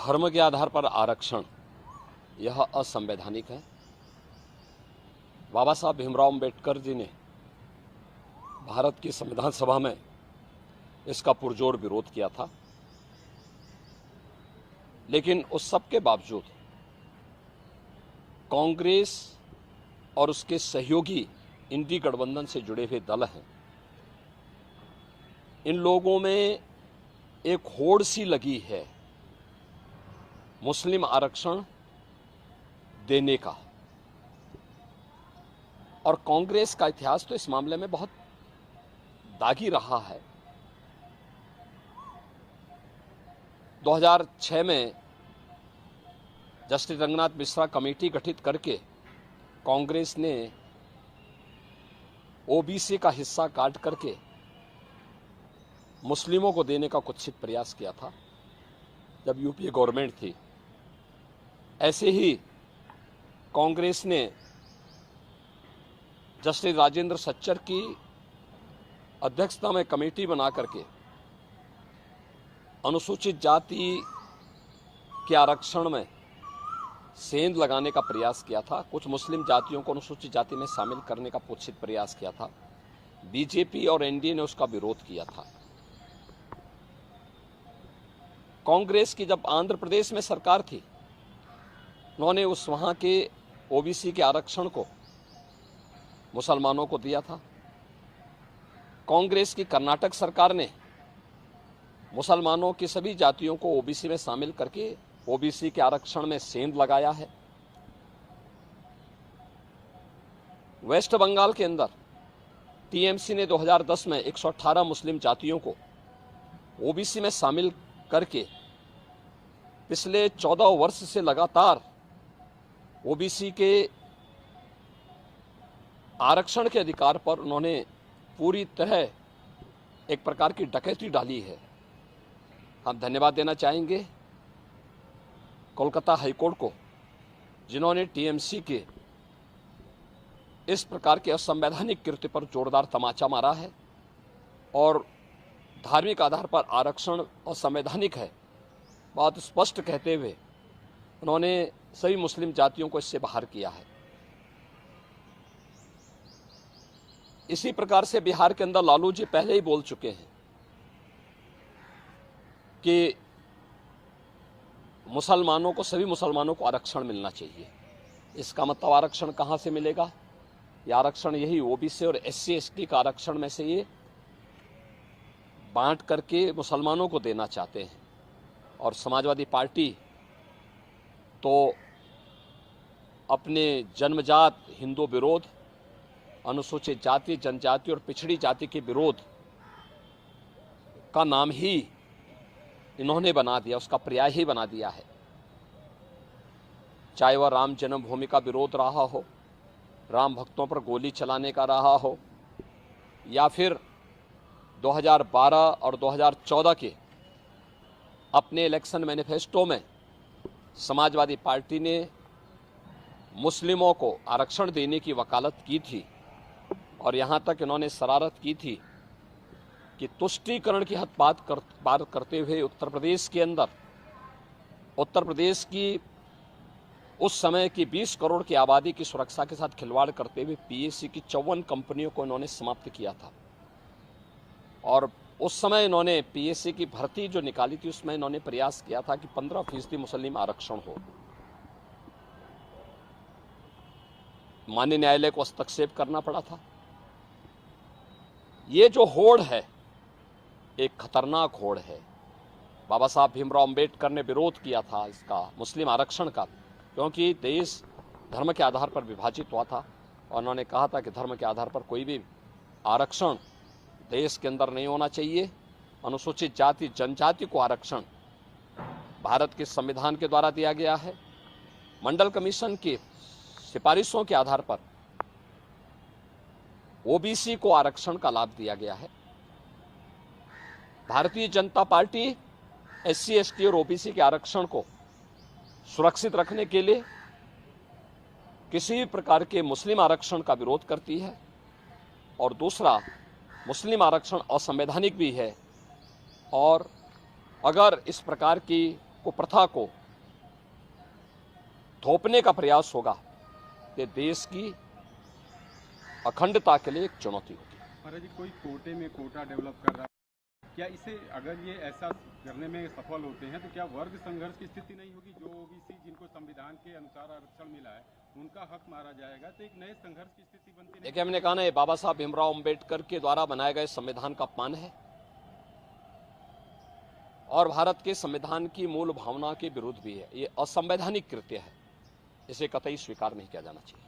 धर्म के आधार पर आरक्षण यह असंवैधानिक है। बाबा साहब भीमराव अम्बेडकर जी ने भारत की संविधान सभा में इसका पुरजोर विरोध किया था, लेकिन उस सब के बावजूद कांग्रेस और उसके सहयोगी इंडी गठबंधन से जुड़े हुए दल हैं, इन लोगों में एक होड़ सी लगी है मुस्लिम आरक्षण देने का। और कांग्रेस का इतिहास तो इस मामले में बहुत दागी रहा है। 2006 में जस्टिस रंगनाथ मिश्रा कमेटी गठित करके कांग्रेस ने ओबीसी का हिस्सा काट करके मुस्लिमों को देने का कुत्सित प्रयास किया था जब यूपीए गवर्नमेंट थी। ऐसे ही कांग्रेस ने जस्टिस राजेंद्र सच्चर की अध्यक्षता में कमेटी बना करके अनुसूचित जाति के आरक्षण में सेंध लगाने का प्रयास किया था। कुछ मुस्लिम जातियों को अनुसूचित जाति में शामिल करने का कुत्सित प्रयास किया था। बीजेपी और एनडीए ने उसका विरोध किया था। कांग्रेस की जब आंध्र प्रदेश में सरकार थी, उन्होंने उस वहां के ओबीसी के आरक्षण को मुसलमानों को दिया था। कांग्रेस की कर्नाटक सरकार ने मुसलमानों की सभी जातियों को ओबीसी में शामिल करके ओबीसी के आरक्षण में सेंध लगाया है। वेस्ट बंगाल के अंदर टीएमसी ने 2010 में 118 मुस्लिम जातियों को ओबीसी में शामिल करके पिछले 14 वर्ष से लगातार ओबीसी के आरक्षण के अधिकार पर उन्होंने पूरी तरह एक प्रकार की डकैती डाली है। हम धन्यवाद देना चाहेंगे कोलकाता हाईकोर्ट को, जिन्होंने टीएमसी के इस प्रकार के असंवैधानिक कृत्य पर जोरदार तमाचा मारा है और धार्मिक आधार पर आरक्षण असंवैधानिक है बात स्पष्ट कहते हुए उन्होंने सभी मुस्लिम जातियों को इससे बाहर किया है। इसी प्रकार से बिहार के अंदर लालू जी पहले ही बोल चुके हैं कि मुसलमानों को, सभी मुसलमानों को आरक्षण मिलना चाहिए। इसका मतलब आरक्षण कहां से मिलेगा? ये आरक्षण यही ओबीसी और एससी एसटी का आरक्षण में से ये बांट करके मुसलमानों को देना चाहते हैं। और समाजवादी पार्टी तो अपने जन्मजात हिंदू विरोध, अनुसूचित जाति, जनजाति और पिछड़ी जाति के विरोध का नाम ही इन्होंने बना दिया, उसका पर्याय ही बना दिया है। चाहे वह राम जन्मभूमि का विरोध रहा हो, राम भक्तों पर गोली चलाने का रहा हो, या फिर 2012 और 2014 के अपने इलेक्शन मैनिफेस्टो में समाजवादी पार्टी ने मुस्लिमों को आरक्षण देने की वकालत की थी। और यहाँ तक इन्होंने शरारत की थी कि तुष्टीकरण की हद बात करते हुए उत्तर प्रदेश के अंदर, उत्तर प्रदेश की उस समय की 20 करोड़ की आबादी की सुरक्षा के साथ खिलवाड़ करते हुए पीएससी की 54 कंपनियों को इन्होंने समाप्त किया था। और उस समय इन्होंने पीएससी की भर्ती जो निकाली थी उसमें इन्होंने प्रयास किया था कि 15% मुस्लिम आरक्षण हो। माननीय न्यायालय को हस्तक्षेप करना पड़ा था। ये जो होड़ है एक खतरनाक होड़ है। बाबा साहब भीमराव अम्बेडकर ने विरोध किया था इसका, मुस्लिम आरक्षण का, क्योंकि देश धर्म के आधार पर विभाजित हुआ था और उन्होंने कहा था कि धर्म के आधार पर कोई भी आरक्षण देश के अंदर नहीं होना चाहिए। अनुसूचित जाति, जनजाति को आरक्षण भारत के संविधान के द्वारा दिया गया है। मंडल कमीशन की सिफारिशों के आधार पर ओबीसी को आरक्षण का लाभ दिया गया है। Bharatiya Janata party SC ST और ओबीसी के आरक्षण को सुरक्षित रखने के लिए किसी भी प्रकार के मुस्लिम आरक्षण का विरोध करती है। और दूसरा, मुस्लिम आरक्षण असंवैधानिक भी है और अगर इस प्रकार की कुप्रथा को थोपने का प्रयास होगा तो देश की अखंडता के लिए एक चुनौती होगी। महाराज जी, कोई कोटे में कोटा डेवलप कर रहा है, क्या इसे अगर ये ऐसा करने में सफल होते हैं तो क्या वर्ग संघर्ष की स्थिति नहीं होगी? जो ओबीसी जिनको संविधान के अनुसार आरक्षण मिला है उनका हक मारा जाएगा तो एक नए संघर्ष की स्थिति बनती नहीं? देखिए, हमने कहा ना, ये बाबा साहब भीमराव अंबेडकर के द्वारा बनाए गए संविधान का अपमान है और भारत के संविधान की मूल भावना के विरुद्ध भी है। ये असंवैधानिक कृत्य है, इसे कतई स्वीकार नहीं किया जाना चाहिए।